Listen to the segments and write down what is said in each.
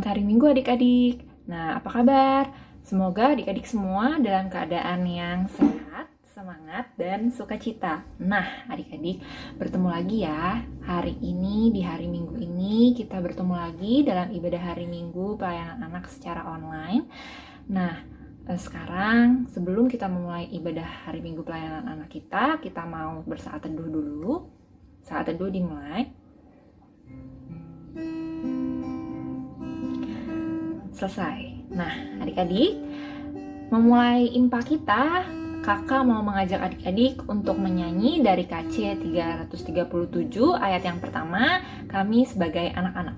Selamat hari Minggu adik-adik. Nah, apa kabar? Semoga adik-adik semua dalam keadaan yang sehat, semangat, dan sukacita. Nah, adik-adik, bertemu lagi ya. Hari ini, di hari Minggu ini, kita bertemu lagi dalam ibadah hari Minggu pelayanan anak secara online. Nah, sekarang sebelum kita memulai ibadah hari Minggu pelayanan anak kita mau bersaat teduh dulu. Saat teduh dimulai. Selesai. Nah, adik-adik, memulai IMPA kita, kakak mau mengajak adik-adik untuk menyanyi dari KC 337 ayat yang pertama, kami sebagai anak-anak.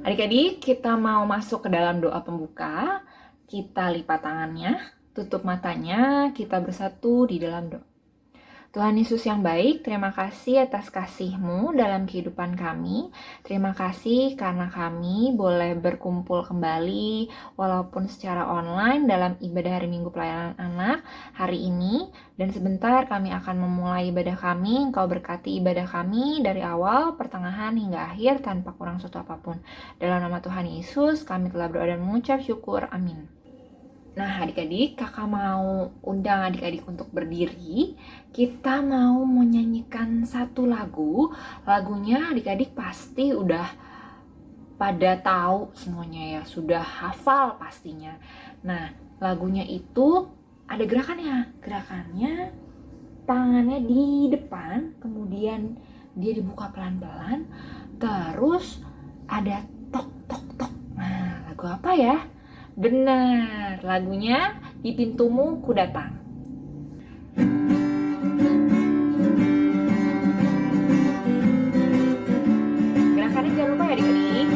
Adik-adik, kita mau masuk ke dalam doa pembuka. Kita lipat tangannya, tutup matanya, kita bersatu di dalam doa. Tuhan Yesus yang baik, terima kasih atas kasih-Mu dalam kehidupan kami. Terima kasih karena kami boleh berkumpul kembali walaupun secara online dalam ibadah hari Minggu pelayanan anak hari ini. Dan sebentar kami akan memulai ibadah kami. Engkau berkati ibadah kami dari awal, pertengahan hingga akhir tanpa kurang suatu apapun. Dalam nama Tuhan Yesus kami telah berdoa dan mengucap syukur. Amin. Nah, adik-adik, kakak mau undang adik-adik untuk berdiri. Kita mau menyanyikan satu lagu. Lagunya adik-adik pasti udah pada tahu semuanya ya, sudah hafal pastinya. Nah, lagunya itu ada gerakannya. Gerakannya tangannya di depan, kemudian dia dibuka pelan-pelan, terus ada tok tok tok. Nah, lagu apa ya? Benar, lagunya Di Pintumu Ku Datang. Gerakannya jangan lupa ya adik-adik.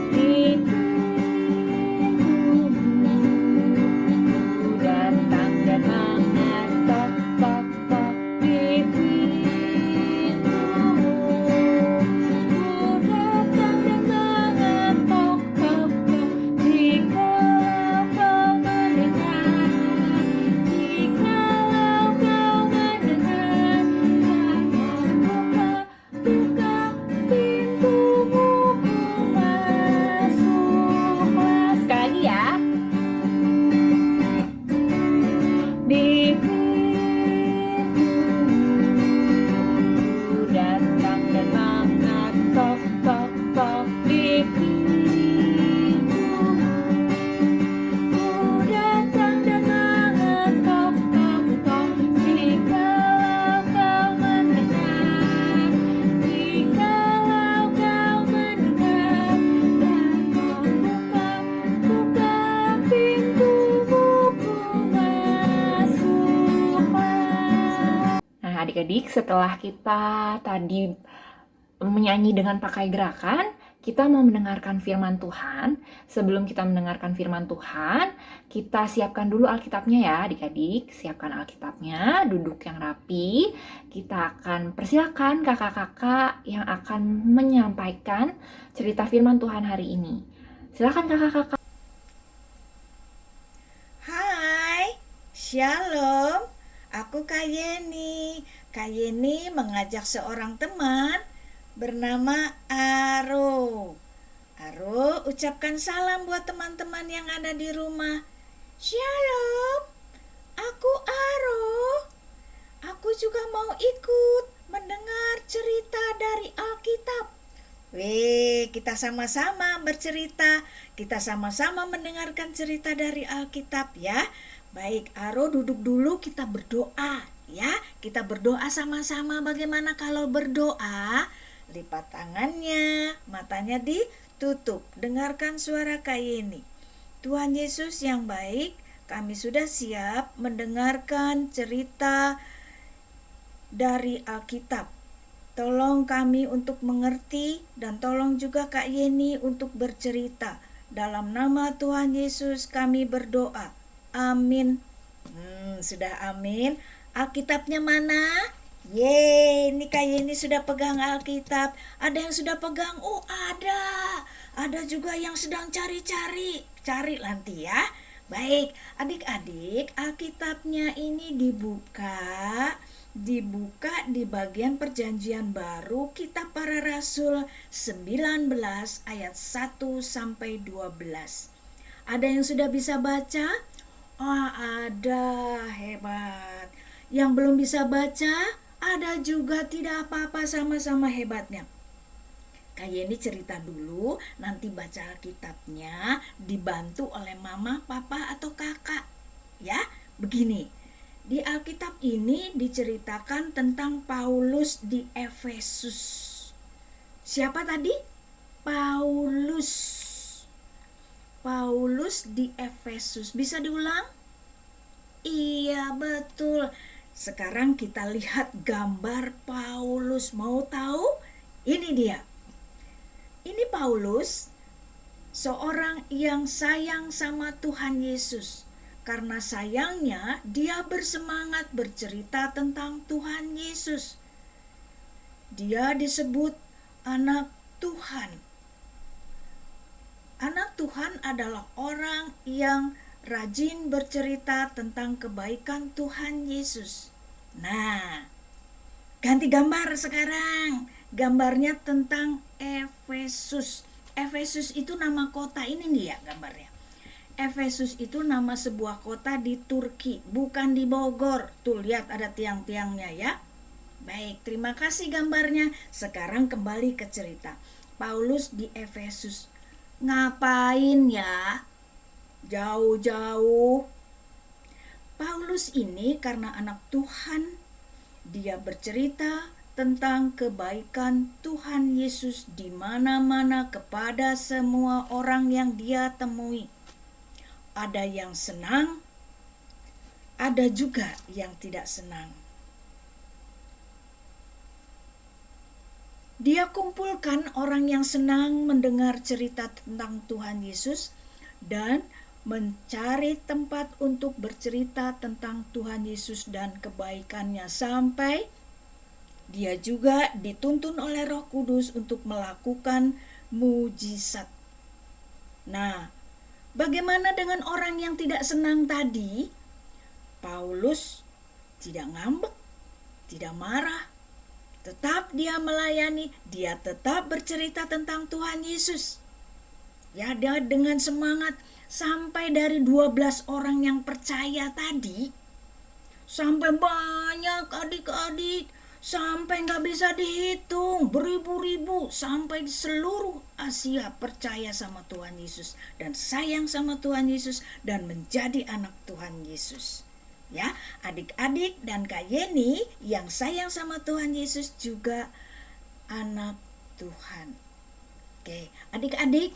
Di pintumu ku datang dan mengetok tok tok di pintumu. Ku datang dan mengetok tok tok. Jikalau kau mendengar, jikalau kau mendengar, buka pintumu ku masuklah. Sekali lagi ya. Di pintumu datang dan mengetok tok tok. Di pintumu ku datang dan mengetok tok tok. Jikalau kau mendengar, jikalau kau mendengar, dan buka pintumu ku masuklah. Nah, adik-adik, setelah kita tadi menyanyi dengan pakai gerakan, kita mau mendengarkan firman Tuhan. Sebelum kita mendengarkan firman Tuhan, kita siapkan dulu Alkitabnya ya adik-adik. Siapkan Alkitabnya, duduk yang rapi. Kita akan persilakan kakak-kakak yang akan menyampaikan cerita firman Tuhan hari ini. Silakan kakak-kakak. Hai, Shalom. Aku Kak Yeni. Kak Yeni mengajak seorang teman bernama Aro. Aro, ucapkan salam buat teman-teman yang ada di rumah. Shalom, aku Aro. Aku juga mau ikut mendengar cerita dari Alkitab. Weh, kita sama-sama bercerita. Kita sama-sama mendengarkan cerita dari Alkitab ya. Baik, Aro duduk dulu, kita berdoa ya. Kita berdoa sama-sama. Bagaimana kalau berdoa lipat tangannya, matanya ditutup. Dengarkan suara Kak Yeni. Tuhan Yesus yang baik, kami sudah siap mendengarkan cerita dari Alkitab. Tolong kami untuk mengerti dan tolong juga Kak Yeni untuk bercerita. Dalam nama Tuhan Yesus kami berdoa. Amin. Sudah amin. Alkitabnya mana? Ini Kak Yeni sudah pegang Alkitab. Ada yang sudah pegang? Oh, ada. Ada juga yang sedang cari-cari. Cari nanti ya. Baik, adik-adik, Alkitabnya ini dibuka di bagian Perjanjian Baru, Kitab Para Rasul 19 ayat 1 sampai 12. Ada yang sudah bisa baca? Ada, hebat. Yang belum bisa baca, ada juga, tidak apa-apa, sama-sama hebatnya. Kak Yeni cerita dulu, nanti baca Alkitabnya dibantu oleh mama, papa, atau kakak. Ya, begini. Di Alkitab ini diceritakan tentang Paulus di Efesus. Siapa tadi? Paulus. Paulus di Efesus. Bisa diulang? Iya, betul. Sekarang kita lihat gambar Paulus. Mau tahu? Ini dia. Ini Paulus, seorang yang sayang sama Tuhan Yesus. Karena sayangnya, dia bersemangat bercerita tentang Tuhan Yesus. Dia disebut anak Tuhan. Anak Tuhan adalah orang yang rajin bercerita tentang kebaikan Tuhan Yesus. Nah, ganti gambar sekarang. Gambarnya tentang Efesus. Efesus itu nama kota, ini nih ya gambarnya. Efesus itu nama sebuah kota di Turki, bukan di Bogor. Tuh, lihat ada tiang-tiangnya ya. Baik, terima kasih gambarnya. Sekarang kembali ke cerita. Paulus di Efesus. Ngapain ya? Jauh-jauh. Paulus ini karena anak Tuhan, dia bercerita tentang kebaikan Tuhan Yesus di mana-mana kepada semua orang yang dia temui. Ada yang senang, ada juga yang tidak senang. Dia kumpulkan orang yang senang mendengar cerita tentang Tuhan Yesus dan mencari tempat untuk bercerita tentang Tuhan Yesus dan kebaikannya, sampai dia juga dituntun oleh Roh Kudus untuk melakukan mujizat. Nah, bagaimana dengan orang yang tidak senang tadi? Paulus tidak ngambek, tidak marah. Tetap dia melayani, dia tetap bercerita tentang Tuhan Yesus. Ya, dia dengan semangat. Sampai dari 12 orang yang percaya tadi, sampai banyak adik-adik, sampai gak bisa dihitung, beribu-ribu, sampai seluruh Asia percaya sama Tuhan Yesus dan sayang sama Tuhan Yesus dan menjadi anak Tuhan Yesus. Ya, adik-adik dan Kak Yeni yang sayang sama Tuhan Yesus juga anak Tuhan. Oke, adik-adik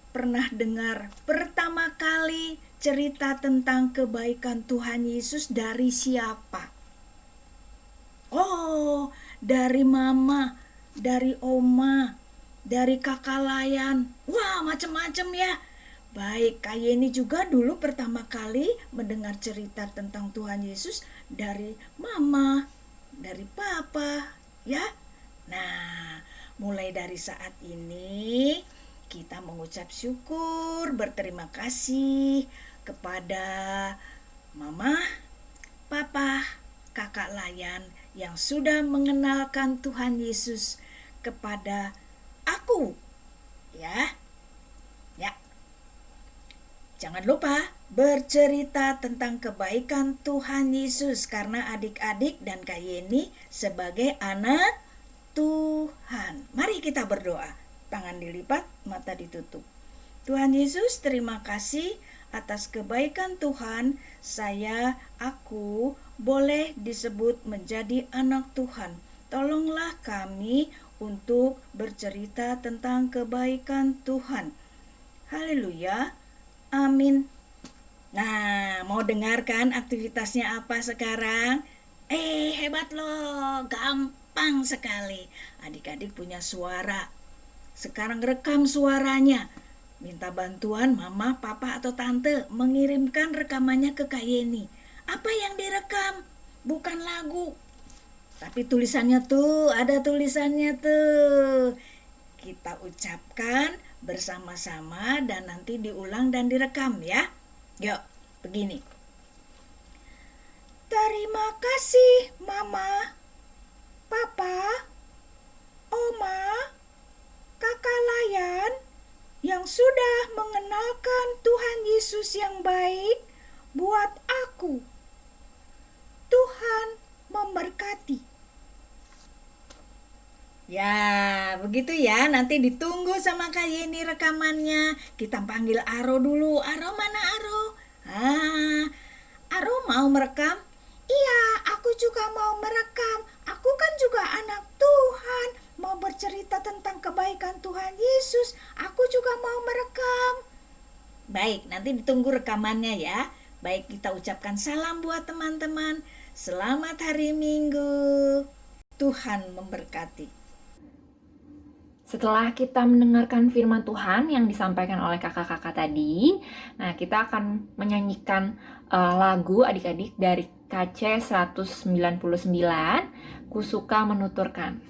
pernah dengar pertama kali cerita tentang kebaikan Tuhan Yesus dari siapa? Oh, dari mama, dari oma, dari kakak layan. Wah, macam-macam ya. Baik, Kak Yeni juga dulu pertama kali mendengar cerita tentang Tuhan Yesus dari mama, dari papa, ya. Nah, mulai dari saat ini kita mengucap syukur, berterima kasih kepada mama, papa, kakak layan yang sudah mengenalkan Tuhan Yesus kepada aku. Ya. Jangan lupa bercerita tentang kebaikan Tuhan Yesus karena adik-adik dan Kak Yeni sebagai anak Tuhan. Mari kita berdoa. Tangan dilipat, mata ditutup. Tuhan Yesus, terima kasih atas kebaikan Tuhan. Aku boleh disebut menjadi anak Tuhan. Tolonglah kami untuk bercerita tentang kebaikan Tuhan. Haleluya. Amin. Nah, mau dengarkan aktivitasnya apa sekarang? Hebat loh, gampang sekali. Adik-adik punya suara. Sekarang rekam suaranya. Minta bantuan mama, papa, atau tante mengirimkan rekamannya ke Kak Yeni. Apa yang direkam? Bukan lagu, tapi tulisannya tuh, ada tulisannya tuh. Kita ucapkan bersama-sama dan nanti diulang dan direkam ya. Yuk, begini. Terima kasih Mama, Papa, Oma, Kakak Layan yang sudah mengenalkan Tuhan Yesus yang baik buat aku. Tuhan memberkati. Ya, begitu ya. Nanti ditunggu sama Kak Yeni rekamannya. Kita panggil Aro dulu. Aro, mana Aro? Aro mau merekam? Iya, aku juga mau merekam. Aku kan juga anak Tuhan. Mau bercerita tentang kebaikan Tuhan Yesus. Aku juga mau merekam. Baik, nanti ditunggu rekamannya ya. Baik, kita ucapkan salam buat teman-teman. Selamat hari Minggu. Tuhan memberkati. Setelah kita mendengarkan firman Tuhan yang disampaikan oleh kakak-kakak tadi, nah kita akan menyanyikan lagu adik-adik dari KC 199, Ku Suka Menuturkan.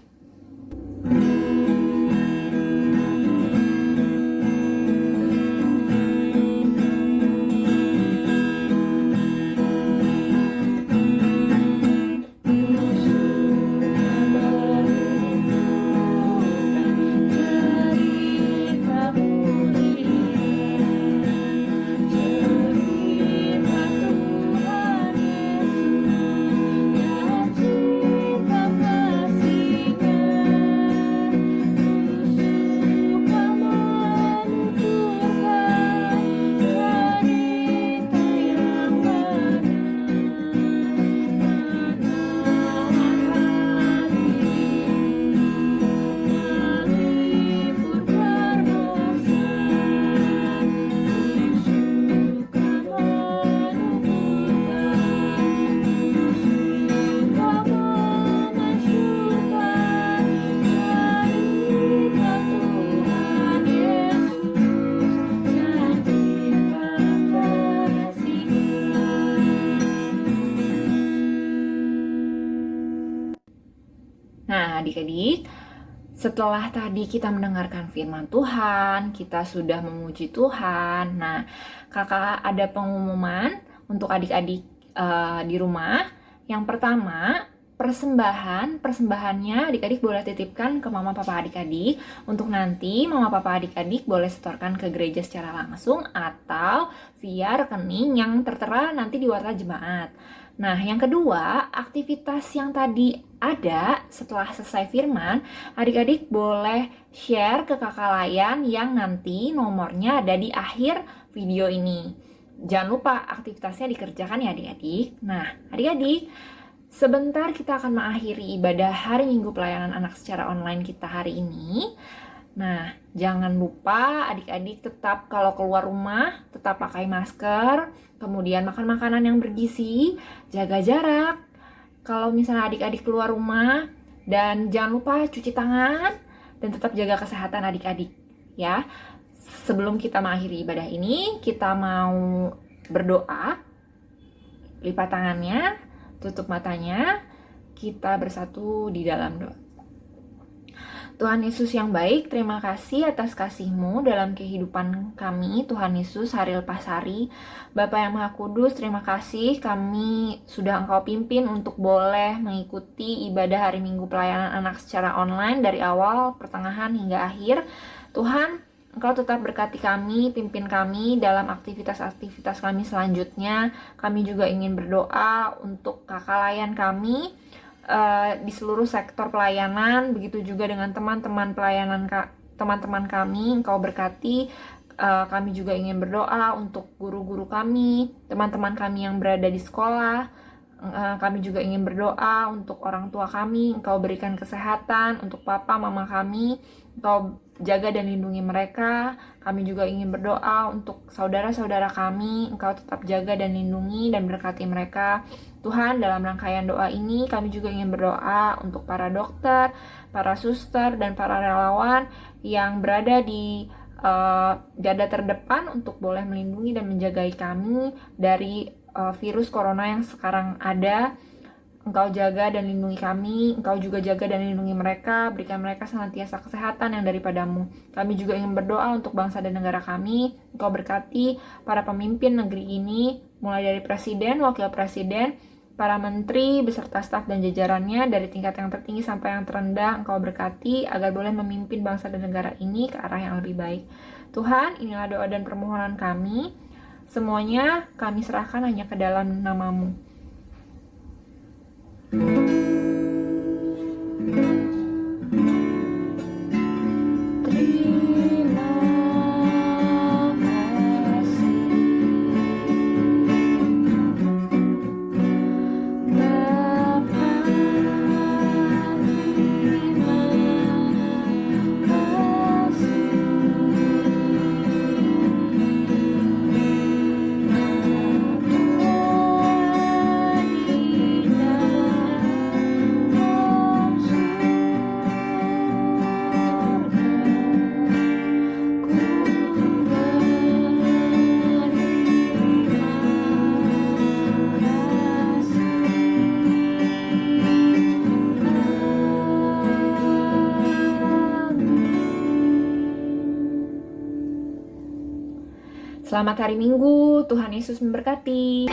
Nah, adik-adik, setelah tadi kita mendengarkan firman Tuhan, kita sudah memuji Tuhan. Nah, kakak ada pengumuman untuk adik-adik di rumah. Yang pertama, persembahannya adik-adik boleh titipkan ke mama papa adik-adik. Untuk nanti mama papa adik-adik boleh setorkan ke gereja secara langsung atau via rekening yang tertera nanti di warta jemaat. Nah, yang kedua, aktivitas yang tadi ada setelah selesai firman, adik-adik boleh share ke kakak Layan yang nanti nomornya ada di akhir video ini. Jangan lupa aktivitasnya dikerjakan ya adik-adik. Nah, adik-adik, sebentar kita akan mengakhiri ibadah hari Minggu pelayanan anak secara online kita hari ini. Nah, jangan lupa adik-adik tetap kalau keluar rumah, tetap pakai masker, kemudian makan makanan yang bergizi, jaga jarak. Kalau misalnya adik-adik keluar rumah, dan jangan lupa cuci tangan, dan tetap jaga kesehatan adik-adik. Ya, sebelum kita mengakhiri ibadah ini, kita mau berdoa. Lipat tangannya, tutup matanya, kita bersatu di dalam doa. Tuhan Yesus yang baik, terima kasih atas kasih-Mu dalam kehidupan kami, Tuhan Yesus, hari lepas hari. Bapa yang Maha Kudus, terima kasih kami sudah Engkau pimpin untuk boleh mengikuti ibadah hari Minggu pelayanan anak secara online dari awal, pertengahan, hingga akhir. Tuhan, Engkau tetap berkati kami, pimpin kami dalam aktivitas-aktivitas kami selanjutnya. Kami juga ingin berdoa untuk kakak layan kami, di seluruh sektor pelayanan, begitu juga dengan teman-teman pelayanan teman-teman kami. Engkau berkati. Kami juga ingin berdoa untuk guru-guru kami, teman-teman kami yang berada di sekolah. Kami juga ingin berdoa untuk orang tua kami, Engkau berikan kesehatan untuk papa, mama kami, Engkau jaga dan lindungi mereka. Kami juga ingin berdoa untuk saudara-saudara kami, Engkau tetap jaga dan lindungi dan berkati mereka. Tuhan, dalam rangkaian doa ini kami juga ingin berdoa untuk para dokter, para suster, dan para relawan yang berada di garda terdepan untuk boleh melindungi dan menjagai kami dari virus corona yang sekarang ada. Engkau jaga dan lindungi kami, Engkau juga jaga dan lindungi mereka, berikan mereka senantiasa kesehatan yang daripadamu. Kami juga ingin berdoa untuk bangsa dan negara kami, Engkau berkati para pemimpin negeri ini, mulai dari presiden, wakil presiden, para menteri, beserta staf dan jajarannya, dari tingkat yang tertinggi sampai yang terendah, Engkau berkati agar boleh memimpin bangsa dan negara ini ke arah yang lebih baik. Tuhan, inilah doa dan permohonan kami. Semuanya kami serahkan hanya ke dalam nama-Mu. Terima kasih Bapa, terima Selamat hari Minggu, Tuhan Yesus memberkati.